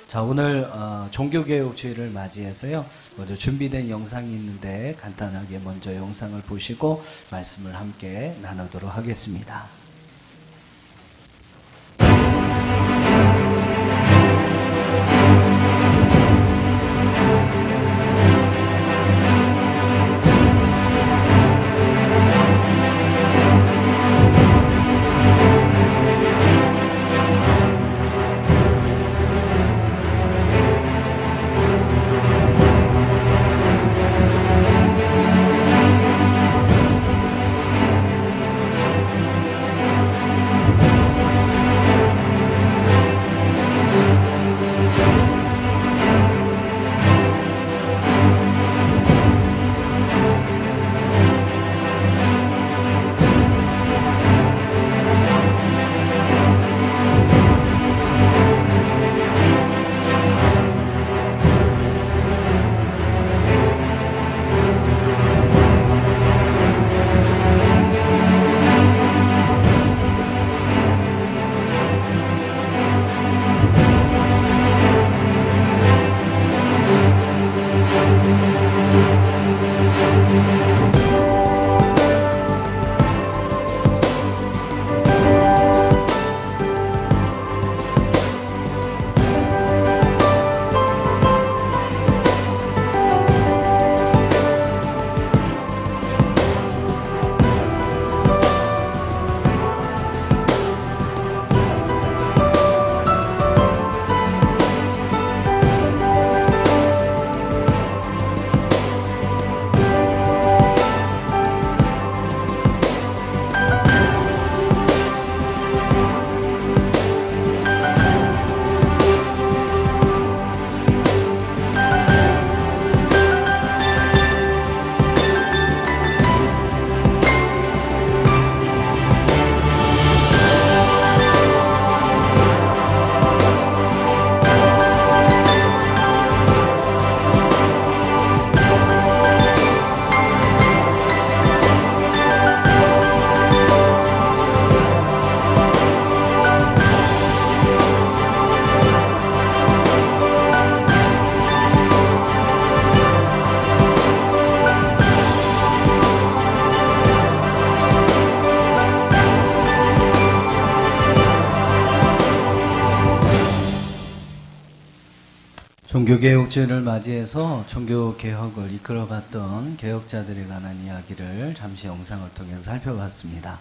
자, 오늘 종교개혁주의를 맞이해서요. 먼저 준비된 영상이 있는데 간단하게 먼저 영상을 보시고 말씀을 함께 나누도록 하겠습니다. 종교개혁주의를 맞이해서 종교개혁을 이끌어갔던 개혁자들에 관한 이야기를 잠시 영상을 통해서 살펴봤습니다.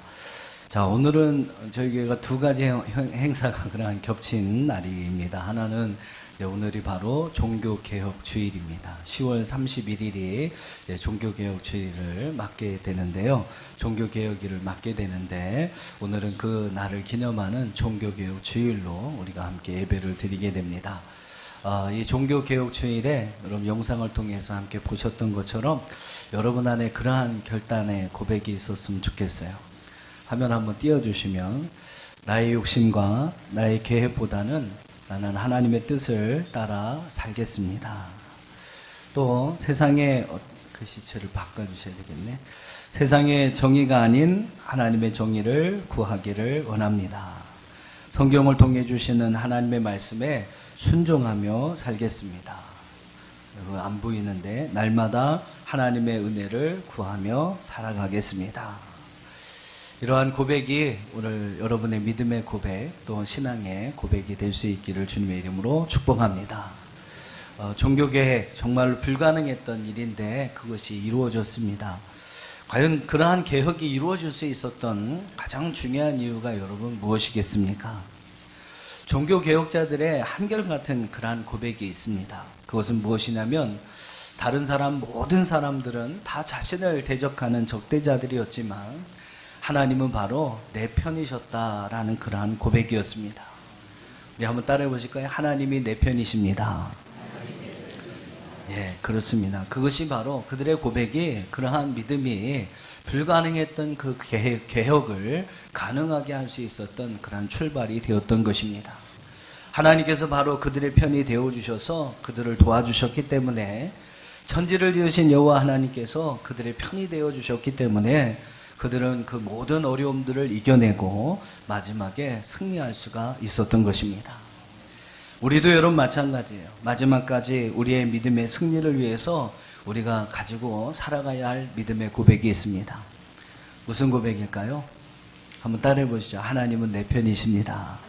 자, 오늘은 저희 교회가 두 가지 행사가 그러한 겹친 날입니다. 하나는 오늘이 바로 종교개혁주일입니다. 10월 31일이 종교개혁주일을 맞게 되는데요. 종교개혁일을 맞게 되는데 오늘은 그 날을 기념하는 종교개혁주일로 우리가 함께 예배를 드리게 됩니다. 이 종교개혁주일에 여러분 영상을 통해서 함께 보셨던 것처럼 여러분 안에 그러한 결단의 고백이 있었으면 좋겠어요. 화면 한번 띄워주시면 나의 욕심과 나의 계획보다는 나는 하나님의 뜻을 따라 살겠습니다. 또 세상의 글씨체를 바꿔주셔야 되겠네. 세상의 정의가 아닌 하나님의 정의를 구하기를 원합니다. 성경을 통해 주시는 하나님의 말씀에 순종하며 살겠습니다. 안 보이는데 날마다 하나님의 은혜를 구하며 살아가겠습니다. 이러한 고백이 오늘 여러분의 믿음의 고백 또 신앙의 고백이 될 수 있기를 주님의 이름으로 축복합니다. 종교개혁 정말 불가능했던 일인데 그것이 이루어졌습니다. 과연 그러한 개혁이 이루어질 수 있었던 가장 중요한 이유가 여러분 무엇이겠습니까? 종교개혁자들의 한결같은 그러한 고백이 있습니다. 그것은 무엇이냐면 다른 사람 모든 사람들은 다 자신을 대적하는 적대자들이었지만 하나님은 바로 내 편이셨다라는 그러한 고백이었습니다. 우리 한번 따라해 보실까요? 하나님이 내 편이십니다. 예, 그렇습니다. 그것이 바로 그들의 고백이 그러한 믿음이 불가능했던 그 개혁을 가능하게 할 수 있었던 그러한 출발이 되었던 것입니다. 하나님께서 바로 그들의 편이 되어주셔서 그들을 도와주셨기 때문에 천지를 지으신 여호와 하나님께서 그들의 편이 되어주셨기 때문에 그들은 그 모든 어려움들을 이겨내고 마지막에 승리할 수가 있었던 것입니다. 우리도 여러분 마찬가지예요. 마지막까지 우리의 믿음의 승리를 위해서 우리가 가지고 살아가야 할 믿음의 고백이 있습니다. 무슨 고백일까요? 한번 따라해 보시죠. 하나님은 내 편이십니다.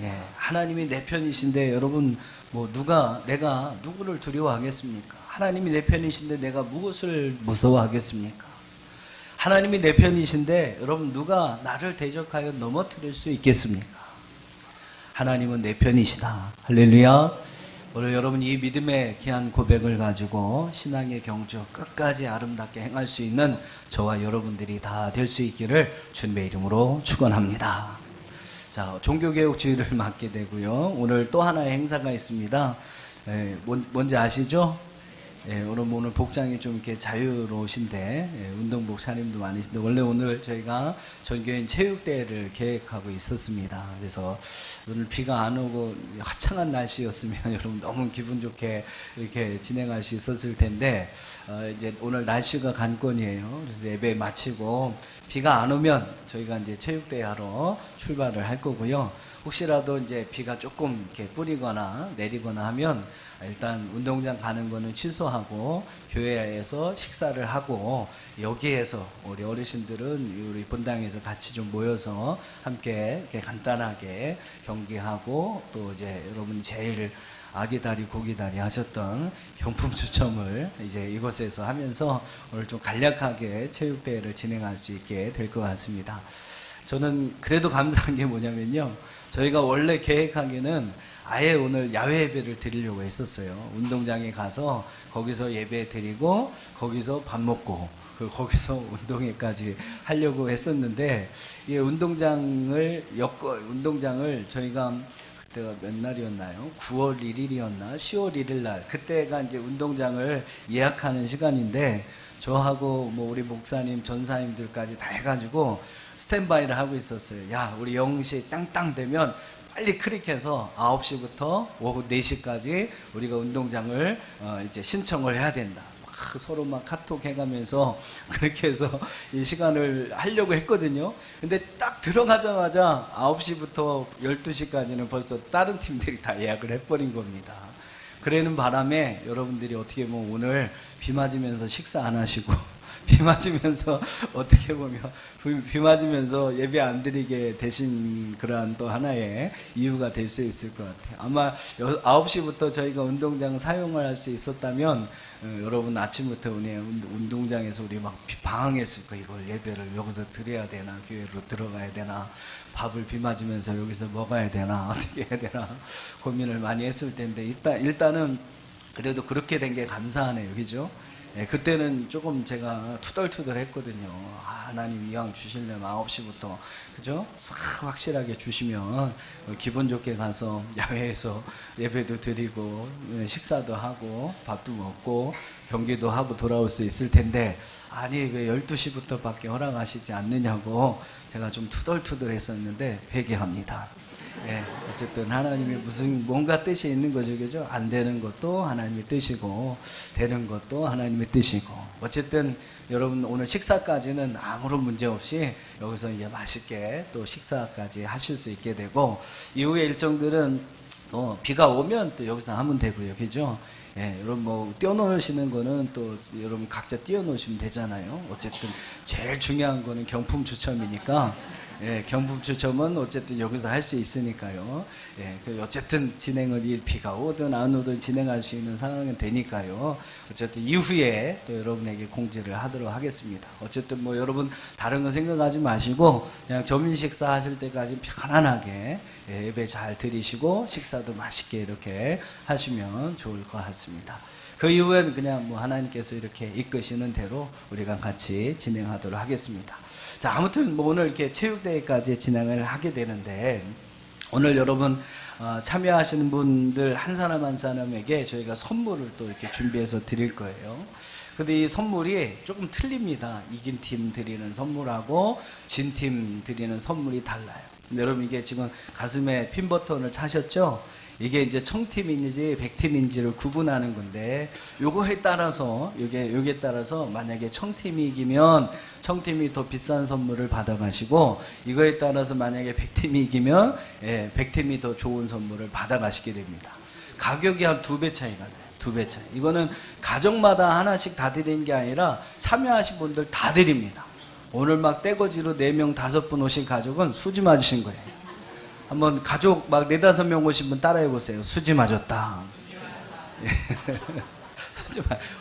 예, 하나님이 내 편이신데 여러분 내가 누구를 두려워하겠습니까? 하나님이 내 편이신데 내가 무엇을 무서워하겠습니까? 하나님이 내 편이신데 여러분 누가 나를 대적하여 넘어뜨릴 수 있겠습니까? 하나님은 내 편이시다. 할렐루야. 오늘 여러분 이 믿음의 귀한 고백을 가지고 신앙의 경주 끝까지 아름답게 행할 수 있는 저와 여러분들이 다 될 수 있기를 주님의 이름으로 축원합니다. 자, 종교개혁주의를 맡게 되고요. 오늘 또 하나의 행사가 있습니다. 뭔지 아시죠? 오늘 복장이 좀 이렇게 자유로우신데, 운동복 차림도 많으신데, 원래 오늘 저희가 전교인 체육대회를 계획하고 있었습니다. 그래서 오늘 비가 안 오고 화창한 날씨였으면 여러분 너무 기분 좋게 이렇게 진행할 수 있었을 텐데, 이제 오늘 날씨가 관건이에요. 그래서 예배 마치고 비가 안 오면 저희가 이제 체육대회 하러 출발을 할 거고요. 혹시라도 이제 비가 조금 이렇게 뿌리거나 내리거나 하면 일단 운동장 가는 거는 취소하고 교회에서 식사를 하고 여기에서 우리 어르신들은 우리 본당에서 같이 좀 모여서 함께 이렇게 간단하게 경기하고 또 이제 여러분 제일 아기다리 고기다리 하셨던 경품 추첨을 이제 이곳에서 하면서 오늘 좀 간략하게 체육대회를 진행할 수 있게 될 것 같습니다. 저는 그래도 감사한 게 뭐냐면요. 저희가 원래 계획하기는 아예 오늘 야외 예배를 드리려고 했었어요. 운동장에 가서 거기서 예배 드리고 거기서 밥 먹고 거기서 운동회까지 하려고 했었는데 이 운동장을 저희가 그때가 몇 날이었나요? 9월 1일이었나? 10월 1일 날 그때가 이제 운동장을 예약하는 시간인데 저하고 우리 목사님, 전사님들까지 다 해가지고 스탠바이를 하고 있었어요. 야, 우리 0시 땅땅 되면 빨리 클릭해서 9시부터 오후 4시까지 우리가 운동장을 이제 신청을 해야 된다. 서로 막 카톡 해가면서 그렇게 해서 이 시간을 하려고 했거든요. 근데 딱 들어가자마자 9시부터 12시까지는 벌써 다른 팀들이 다 예약을 해버린 겁니다. 그러는 바람에 여러분들이 어떻게 보면 오늘 비 맞으면서 식사 안 하시고 비 맞으면서 어떻게 보면 비 맞으면서 예배 안 드리게 되신 그러한 또 하나의 이유가 될 수 있을 것 같아요. 아마 9시부터 저희가 운동장 사용을 할 수 있었다면 여러분 아침부터 운동장에서 우리 막 방황했을 거예요. 이걸 예배를 여기서 드려야 되나 교회로 들어가야 되나 밥을 비 맞으면서 여기서 먹어야 되나 어떻게 해야 되나 고민을 많이 했을 텐데 일단은 그래도 그렇게 된 게 감사하네요. 그죠? 그때는 조금 제가 투덜투덜 했거든요. 하나님 이왕 주시려면 9시부터, 그죠? 싹 확실하게 주시면 기분 좋게 가서 야외에서 예배도 드리고, 식사도 하고, 밥도 먹고, 경기도 하고 돌아올 수 있을 텐데, 아니, 왜 12시부터 밖에 허락하시지 않느냐고 제가 좀 투덜투덜 했었는데, 회개합니다. 어쨌든 하나님이 뭔가 뜻이 있는 거죠, 그죠? 안 되는 것도 하나님의 뜻이고, 되는 것도 하나님의 뜻이고. 어쨌든 여러분 오늘 식사까지는 아무런 문제 없이 여기서 이제 맛있게 또 식사까지 하실 수 있게 되고, 이후의 일정들은 비가 오면 또 여기서 하면 되고요, 그죠? 여러분 뛰어노시는 거는 또 여러분 각자 뛰어노시면 되잖아요. 어쨌든 제일 중요한 거는 경품 추첨이니까. 경품 추첨은 어쨌든 여기서 할 수 있으니까요. 어쨌든 진행을 비가 오든 안 오든 진행할 수 있는 상황은 되니까요. 어쨌든 이후에 또 여러분에게 공지를 하도록 하겠습니다. 어쨌든 여러분 다른 거 생각하지 마시고 그냥 점심 식사 하실 때까지 편안하게 예배 잘 드리시고 식사도 맛있게 이렇게 하시면 좋을 것 같습니다. 그 이후에는 그냥 하나님께서 이렇게 이끄시는 대로 우리가 같이 진행하도록 하겠습니다. 자, 아무튼 오늘 이렇게 체육대회까지 진행을 하게 되는데 오늘 여러분 참여하시는 분들 한 사람 한 사람에게 저희가 선물을 또 이렇게 준비해서 드릴 거예요. 근데 이 선물이 조금 틀립니다. 이긴 팀 드리는 선물하고 진 팀 드리는 선물이 달라요. 근데 여러분 이게 지금 가슴에 핀 버튼을 차셨죠? 이게 이제 청팀인지 백팀인지를 구분하는 건데, 요거에 따라서, 요게 따라서 만약에 청팀이 이기면 청팀이 더 비싼 선물을 받아가시고, 이거에 따라서 만약에 백팀이 이기면, 예, 백팀이 더 좋은 선물을 받아가시게 됩니다. 가격이 한 2배 차이가 나요. 2배 차이. 이거는 가정마다 하나씩 다 드리는 게 아니라 참여하신 분들 다 드립니다. 오늘 막 떼거지로 4명, 5분 오신 가족은 수지 맞으신 거예요. 한번 가족 막 4, 5명 오신 분 따라해 보세요. 수지 맞았다.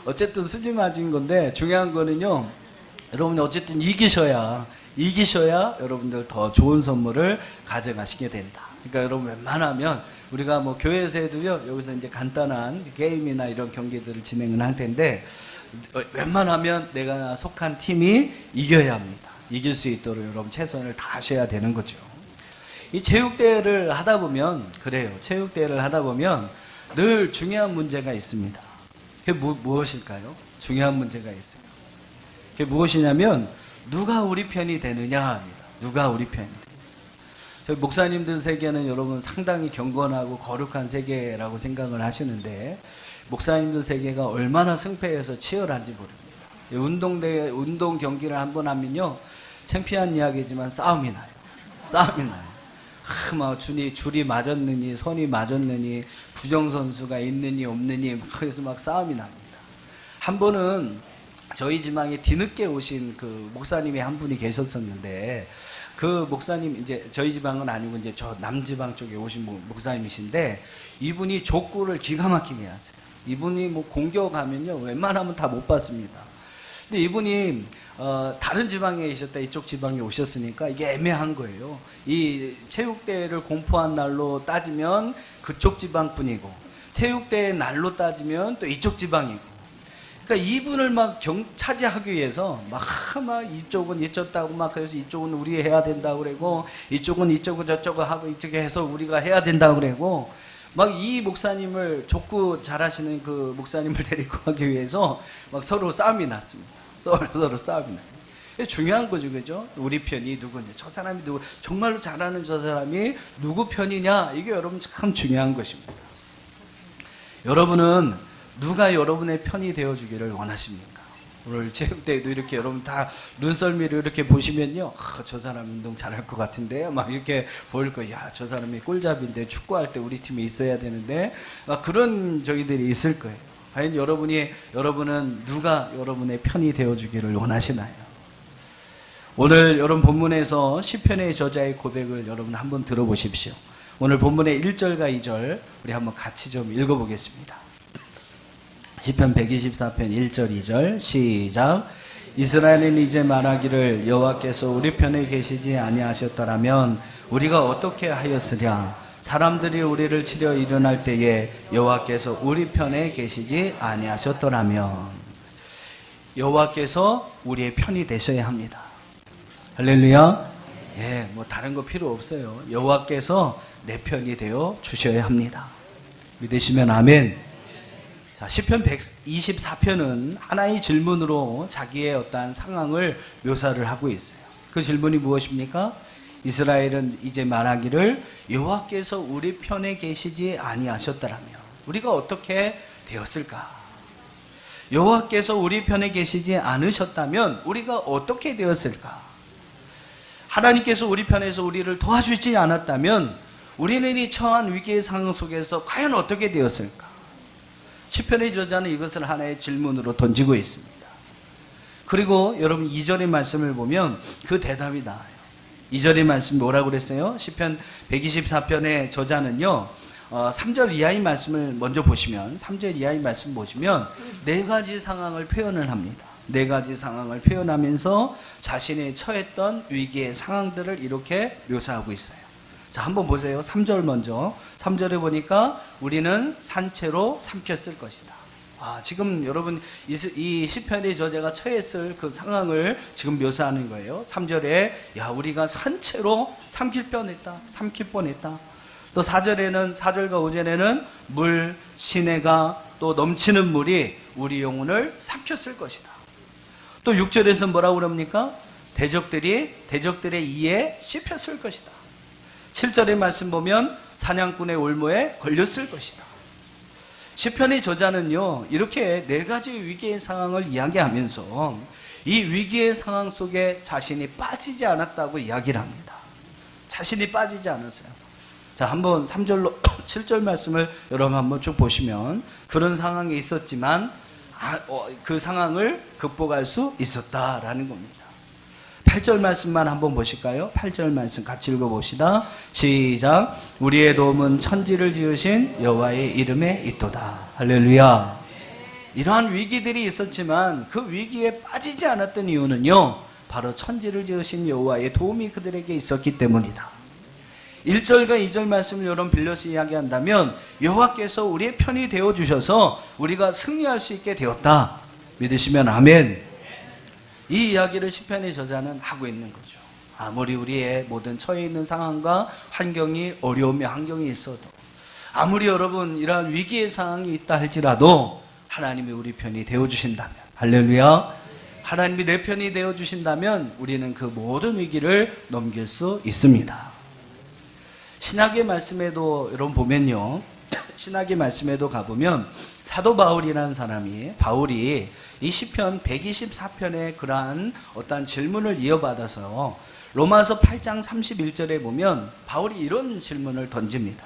어쨌든 수지 맞은 건데, 중요한 거는요, 여러분 어쨌든 이기셔야 여러분들 더 좋은 선물을 가져가시게 된다. 그러니까 여러분 웬만하면 우리가 뭐 교회에서 해도요, 여기서 이제 간단한 게임이나 이런 경기들을 진행을 할 텐데, 웬만하면 내가 속한 팀이 이겨야 합니다. 이길 수 있도록 여러분 최선을 다하셔야 되는 거죠. 이 체육대회를 하다 보면, 그래요. 체육대회를 하다 보면 늘 중요한 문제가 있습니다. 그게 무엇일까요? 중요한 문제가 있어요. 그게 무엇이냐면, 누가 우리 편이 되느냐 합니다. 누가 우리 편이 되느냐. 저희 목사님들 세계는 여러분 상당히 경건하고 거룩한 세계라고 생각을 하시는데, 목사님들 세계가 얼마나 승패에서 치열한지 모릅니다. 운동 경기를 한번 하면요, 창피한 이야기지만 싸움이 나요. 싸움이 나요. 막 줄이 맞았느니, 선이 맞았느니, 부정선수가 있느니, 없느니, 그래서 막 싸움이 납니다. 한 번은 저희 지방에 뒤늦게 오신 그 목사님이 한 분이 계셨었는데, 그 목사님, 이제 저희 지방은 아니고 이제 저 남지방 쪽에 오신 목사님이신데, 이분이 족구를 기가 막히게 하세요. 이분이 뭐 공격하면요, 웬만하면 다 못 받습니다. 근데 이분이 다른 지방에 계셨다 이쪽 지방에 오셨으니까 이게 애매한 거예요. 이 체육대회를 공포한 날로 따지면 그쪽 지방뿐이고, 체육대회 날로 따지면 또 이쪽 지방이고, 그러니까 이분을 막 차지하기 위해서 막 이쪽은 이쪽다고 막 그래서 이쪽은 우리 해야 된다고 그러고, 이쪽은 이쪽은 저쪽을 하고, 이쪽에 해서 우리가 해야 된다고 그러고, 막 이 목사님을, 족구 잘하시는 그 목사님을 데리고 가기 위해서 막 서로 싸움이 났습니다. 서로 싸움이 나요. 중요한 거죠, 그죠? 우리 편이 누구냐, 저 사람이 누구, 정말로 잘하는 저 사람이 누구 편이냐, 이게 여러분 참 중요한 것입니다. 여러분은 누가 여러분의 편이 되어주기를 원하십니까? 오늘 체육대회도 이렇게 여러분 다 눈썰미로 이렇게 보시면요, 저 사람 운동 잘할 것 같은데, 막 이렇게 보일 거예요. 야, 저 사람이 꿀잡인데 축구할 때 우리 팀에 있어야 되는데, 막 그런 저기들이 있을 거예요. 과연 여러분은 누가 여러분의 편이 되어주기를 원하시나요? 오늘 여러분 본문에서 시편의 저자의 고백을 여러분 한번 들어보십시오. 오늘 본문의 1절과 2절 우리 한번 같이 좀 읽어보겠습니다. 시편 124편 1절 2절 시작. 이스라엘은 이제 말하기를 여호와께서 우리 편에 계시지 아니하셨더라면 우리가 어떻게 하였으랴. 사람들이 우리를 치려 일어날 때에 여호와께서 우리 편에 계시지 아니하셨더라면. 여호와께서 우리의 편이 되셔야 합니다. 할렐루야. 예, 뭐 다른 거 필요 없어요. 여호와께서 내 편이 되어 주셔야 합니다. 믿으시면 아멘. 자, 시편 124편은 하나의 질문으로 자기의 어떠한 상황을 묘사를 하고 있어요. 그 질문이 무엇입니까? 이스라엘은 이제 말하기를 여호와께서 우리 편에 계시지 아니하셨더라면 우리가 어떻게 되었을까? 여호와께서 우리 편에 계시지 않으셨다면 우리가 어떻게 되었을까? 하나님께서 우리 편에서 우리를 도와주지 않았다면 우리는 이 처한 위기의 상황 속에서 과연 어떻게 되었을까? 시편의 저자는 이것을 하나의 질문으로 던지고 있습니다. 그리고 여러분 2절의 말씀을 보면 그 대답이 나와요. 2절의 말씀 뭐라고 그랬어요? 시편 124편의 저자는요, 3절 이하의 말씀을 먼저 보시면, 3절 이하의 말씀 보시면 4가지 상황을 표현을 합니다. 4가지 상황을 표현하면서 자신이 처했던 위기의 상황들을 이렇게 묘사하고 있어요. 자, 한번 보세요. 3절 먼저. 3절에 보니까 우리는 산채로 삼켰을 것이다. 지금 여러분 이 시편의 저자가 처했을 그 상황을 지금 묘사하는 거예요. 3절에 우리가 산채로 삼킬 뻔했다. 또 4절에는 4절과 5절에는 물, 시내가 또 넘치는 물이 우리 영혼을 삼켰을 것이다. 또 6절에서 뭐라고 그럽니까? 대적들의 이에 씹혔을 것이다. 7절의 말씀 보면 사냥꾼의 올무에 걸렸을 것이다. 시편의 저자는요, 이렇게 네 가지 위기의 상황을 이야기하면서 이 위기의 상황 속에 자신이 빠지지 않았다고 이야기를 합니다. 자신이 빠지지 않았어요. 자, 한번 3절로 7절 말씀을 여러분 한번 쭉 보시면 그런 상황이 있었지만 그 상황을 극복할 수 있었다라는 겁니다. 8절 말씀만 한번 보실까요? 8절 말씀 같이 읽어봅시다. 시작. 우리의 도움은 천지를 지으신 여호와의 이름에 있도다. 할렐루야. 이러한 위기들이 있었지만 그 위기에 빠지지 않았던 이유는요, 바로 천지를 지으신 여호와의 도움이 그들에게 있었기 때문이다. 1절과 2절 말씀을 여러분 빌려서 이야기한다면 여호와께서 우리의 편이 되어주셔서 우리가 승리할 수 있게 되었다. 믿으시면 아멘. 이 이야기를 시편의 저자는 하고 있는 거죠. 아무리 우리의 모든 처해 있는 상황과 환경이 어려움의 환경이 있어도, 아무리 여러분 이러한 위기의 상황이 있다 할지라도 하나님이 우리 편이 되어주신다면, 할렐루야, 하나님이 내 편이 되어주신다면 우리는 그 모든 위기를 넘길 수 있습니다. 신약의 말씀에도 여러분 보면요, 신약의 말씀에도 가보면 사도 바울이라는 사람이, 바울이 이 시편 124편의 그러한 어떠한 질문을 이어받아서 로마서 8장 31절에 보면 바울이 이런 질문을 던집니다.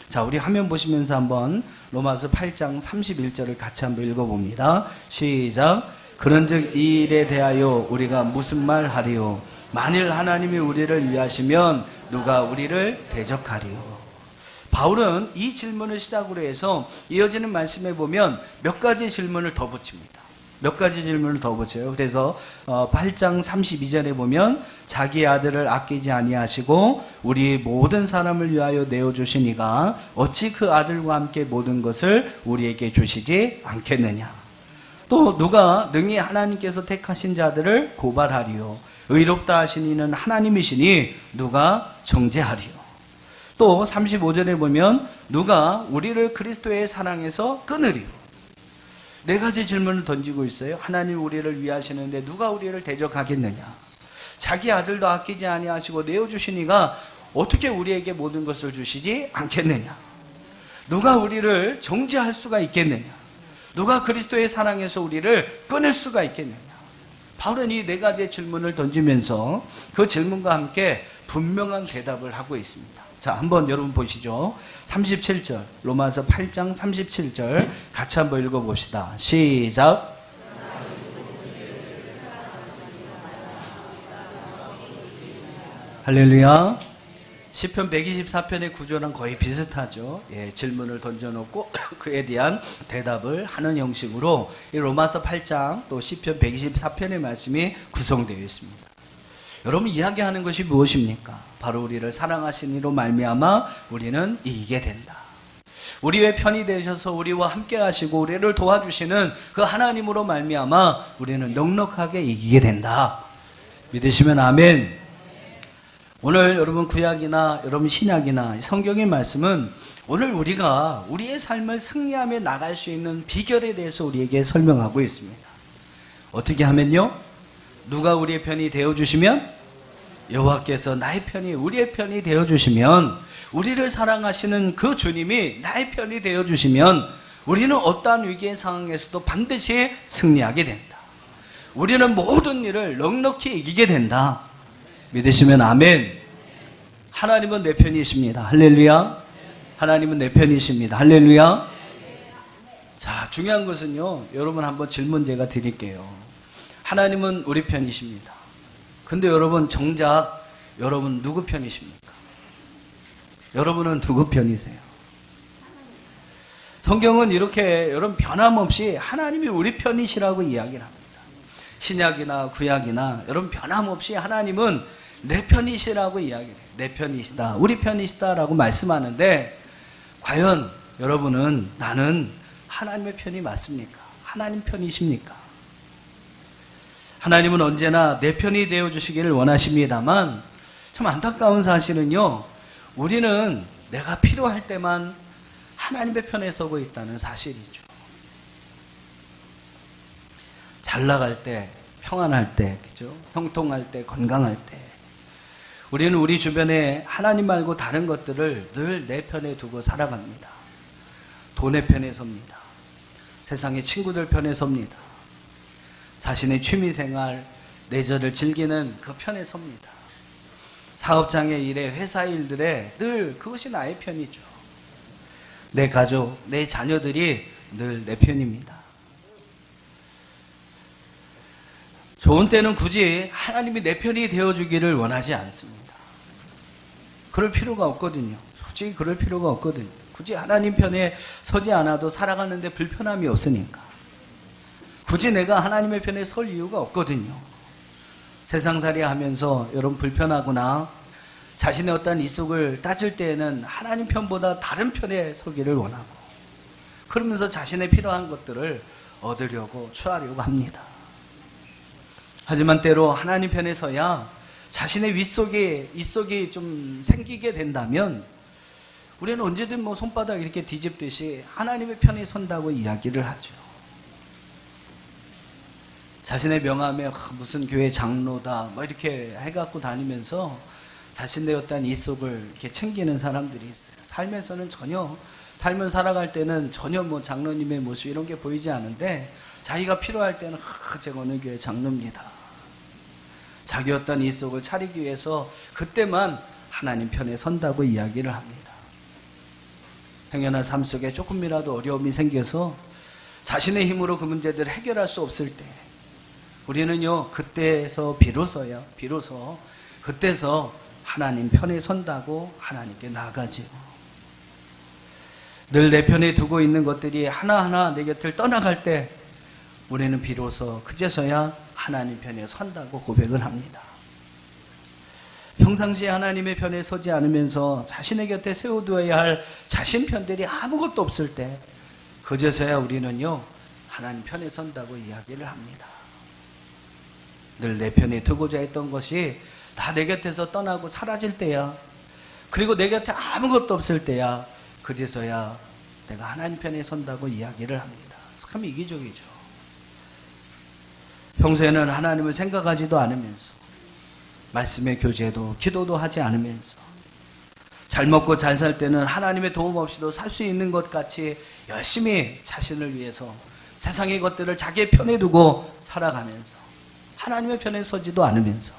자, 우리 화면 보시면서 한번 로마서 8장 31절을 같이 한번 읽어봅니다. 시작. 그런즉 이 일에 대하여 우리가 무슨 말 하리요? 만일 하나님이 우리를 위하시면 누가 우리를 대적하리요? 바울은 이 질문을 시작으로 해서 이어지는 말씀에 보면 몇 가지 질문을 더 붙입니다. 몇 가지 질문을 더 붙여요. 그래서 8장 32절에 보면 자기 아들을 아끼지 아니하시고 우리 모든 사람을 위하여 내어주시니가 어찌 그 아들과 함께 모든 것을 우리에게 주시지 않겠느냐. 또 누가 능히 하나님께서 택하신 자들을 고발하리요. 의롭다 하신 이는 하나님이시니 누가 정죄하리요. 또 35절에 보면 누가 우리를 그리스도의 사랑에서 끊으리요. 네 가지 질문을 던지고 있어요. 하나님 우리를 위하시는데 누가 우리를 대적하겠느냐. 자기 아들도 아끼지 아니하시고 내어주시니가 어떻게 우리에게 모든 것을 주시지 않겠느냐. 누가 우리를 정죄할 수가 있겠느냐. 누가 그리스도의 사랑에서 우리를 끊을 수가 있겠느냐. 바울은 이 네 가지의 질문을 던지면서 그 질문과 함께 분명한 대답을 하고 있습니다. 자, 한번 여러분 보시죠. 37절, 로마서 8장 37절 같이 한번 읽어봅시다. 시작. 할렐루야. 시편 124편의 구조랑 거의 비슷하죠. 예, 질문을 던져놓고 그에 대한 대답을 하는 형식으로 이 로마서 8장 또 시편 124편의 말씀이 구성되어 있습니다. 여러분, 이야기하는 것이 무엇입니까? 바로 우리를 사랑하신 이로 말미암아 우리는 이기게 된다. 우리의 편이 되셔서 우리와 함께 하시고 우리를 도와주시는 그 하나님으로 말미암아 우리는 넉넉하게 이기게 된다. 믿으시면 아멘. 오늘 여러분 구약이나 여러분 신약이나 성경의 말씀은 오늘 우리가 우리의 삶을 승리하며 나갈 수 있는 비결에 대해서 우리에게 설명하고 있습니다. 어떻게 하면요? 누가 우리의 편이 되어주시면, 여호와께서 나의 편이 우리의 편이 되어주시면, 우리를 사랑하시는 그 주님이 나의 편이 되어주시면 우리는 어떠한 위기의 상황에서도 반드시 승리하게 된다. 우리는 모든 일을 넉넉히 이기게 된다. 믿으시면 아멘. 하나님은 내 편이십니다. 할렐루야. 하나님은 내 편이십니다. 할렐루야. 자, 중요한 것은요, 여러분 한번 질문 제가 드릴게요. 하나님은 우리 편이십니다. 근데 여러분 정작 여러분 누구 편이십니까? 여러분은 누구 편이세요? 성경은 이렇게 여러분 변함없이 하나님이 우리 편이시라고 이야기를 합니다. 신약이나 구약이나 여러분 변함없이 하나님은 내 편이시라고 이야기를 해요. 내 편이시다, 우리 편이시다라고 말씀하는데 과연 여러분은 나는 하나님의 편이 맞습니까? 하나님 편이십니까? 하나님은 언제나 내 편이 되어주시기를 원하십니다만 참 안타까운 사실은요, 우리는 내가 필요할 때만 하나님의 편에 서고 있다는 사실이죠. 잘 나갈 때, 평안할 때, 그죠? 형통할 때, 건강할 때 우리는 우리 주변에 하나님 말고 다른 것들을 늘 내 편에 두고 살아갑니다. 돈의 편에 섭니다. 세상의 친구들 편에 섭니다. 자신의 취미생활, 레저를 즐기는 그 편에 섭니다. 사업장의 일에, 회사 일들에 늘 그것이 나의 편이죠. 내 가족, 내 자녀들이 늘 내 편입니다. 좋은 때는 굳이 하나님이 내 편이 되어주기를 원하지 않습니다. 그럴 필요가 없거든요. 솔직히 그럴 필요가 없거든요. 굳이 하나님 편에 서지 않아도 살아가는데 불편함이 없으니까. 굳이 내가 하나님의 편에 설 이유가 없거든요. 세상살이 하면서 여러분 불편하거나 자신의 어떤 이속을 따질 때에는 하나님 편보다 다른 편에 서기를 원하고, 그러면서 자신의 필요한 것들을 얻으려고 취하려고 합니다. 하지만 때로 하나님 편에 서야 자신의 이속이 좀 생기게 된다면 우리는 언제든 손바닥 이렇게 뒤집듯이 하나님의 편에 선다고 이야기를 하죠. 자신의 명함에 무슨 교회 장로다 이렇게 해갖고 다니면서 자신의 어떤 이속을 이렇게 챙기는 사람들이 있어요. 삶에서는 전혀, 삶을 살아갈 때는 전혀 장로님의 모습 이런 게 보이지 않은데, 자기가 필요할 때는 제가 어느 교회 장로입니다. 자기 어떤 이속을 차리기 위해서 그때만 하나님 편에 선다고 이야기를 합니다. 행여나 삶 속에 조금이라도 어려움이 생겨서 자신의 힘으로 그 문제들을 해결할 수 없을 때 우리는요, 그때서 비로소 그때서 하나님 편에 선다고 하나님께 나아가지요. 늘 내 편에 두고 있는 것들이 하나하나 내 곁을 떠나갈 때 우리는 비로소 그제서야 하나님 편에 선다고 고백을 합니다. 평상시에 하나님의 편에 서지 않으면서 자신의 곁에 세워두어야 할 자신 편들이 아무것도 없을 때 그제서야 우리는요, 하나님 편에 선다고 이야기를 합니다. 늘 내 편에 두고자 했던 것이 다 내 곁에서 떠나고 사라질 때야, 그리고 내 곁에 아무것도 없을 때야 그제서야 내가 하나님 편에 선다고 이야기를 합니다. 참 이기적이죠. 평소에는 하나님을 생각하지도 않으면서 말씀의 교제도 기도도 하지 않으면서 잘 먹고 잘 살 때는 하나님의 도움 없이도 살 수 있는 것 같이 열심히 자신을 위해서 세상의 것들을 자기의 편에 두고 살아가면서 하나님의 편에 서지도 않으면서,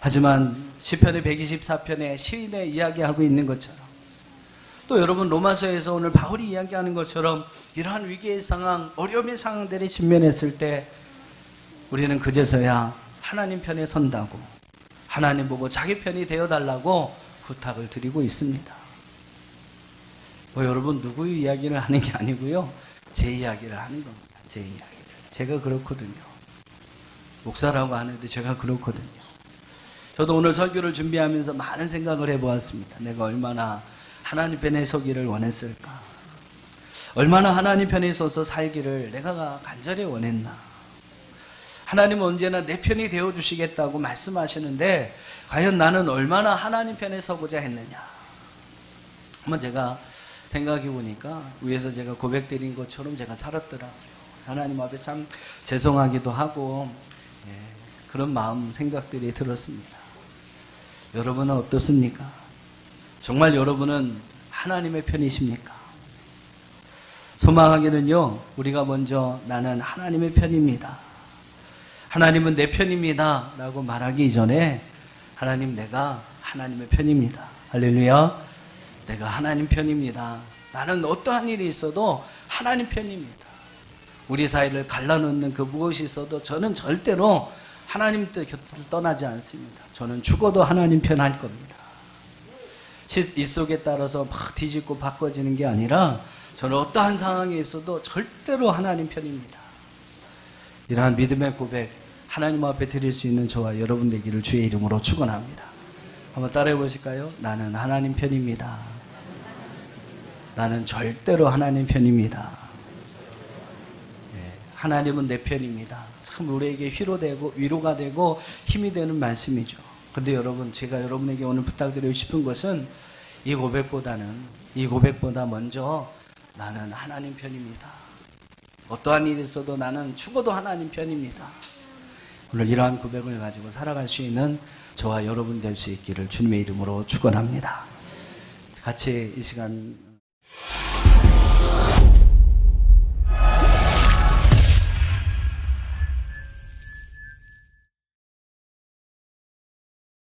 하지만 시편의 124편에 시인의 이야기하고 있는 것처럼, 또 여러분 로마서에서 오늘 바울이 이야기하는 것처럼 이러한 위기의 상황, 어려움의 상황들이 직면했을 때 우리는 그제서야 하나님 편에 선다고, 하나님 보고 자기 편이 되어달라고 부탁을 드리고 있습니다. 여러분 누구의 이야기를 하는 게 아니고요, 제 이야기를 하는 겁니다. 제 이야기를. 제가 그렇거든요. 목사라고 하는데 제가 그렇거든요. 저도 오늘 설교를 준비하면서 많은 생각을 해보았습니다. 내가 얼마나 하나님 편에 서기를 원했을까? 얼마나 하나님 편에 서서 살기를 내가 간절히 원했나? 하나님은 언제나 내 편이 되어주시겠다고 말씀하시는데 과연 나는 얼마나 하나님 편에 서고자 했느냐? 한번 제가 생각해 보니까 위에서 제가 고백드린 것처럼 제가 살았더라고요. 하나님 앞에 참 죄송하기도 하고 그런 마음 생각들이 들었습니다. 여러분은 어떻습니까? 정말 여러분은 하나님의 편이십니까? 소망하기는요, 우리가 먼저 나는 하나님의 편입니다, 하나님은 내 편입니다 라고 말하기 이전에 하나님, 내가 하나님의 편입니다. 할렐루야. 내가 하나님 편입니다. 나는 어떠한 일이 있어도 하나님 편입니다. 우리 사이를 갈라놓는 그 무엇이 있어도 저는 절대로 하나님 곁을 떠나지 않습니다. 저는 죽어도 하나님 편 할 겁니다. 일속에 따라서 막 뒤집고 바꿔지는 게 아니라 저는 어떠한 상황에 있어도 절대로 하나님 편입니다. 이러한 믿음의 고백 하나님 앞에 드릴 수 있는 저와 여러분 되기를 주의 이름으로 축원합니다. 한번 따라해 보실까요? 나는 하나님 편입니다. 나는 절대로 하나님 편입니다. 하나님은 내 편입니다. 참 우리에게 위로가 되고 힘이 되는 말씀이죠. 근데 여러분, 제가 여러분에게 오늘 부탁드리고 싶은 것은 이 고백보다 먼저 나는 하나님 편입니다. 어떠한 일이 있어도 나는 죽어도 하나님 편입니다. 오늘 이러한 고백을 가지고 살아갈 수 있는 저와 여러분 될 수 있기를 주님의 이름으로 축원합니다. 같이 이 시간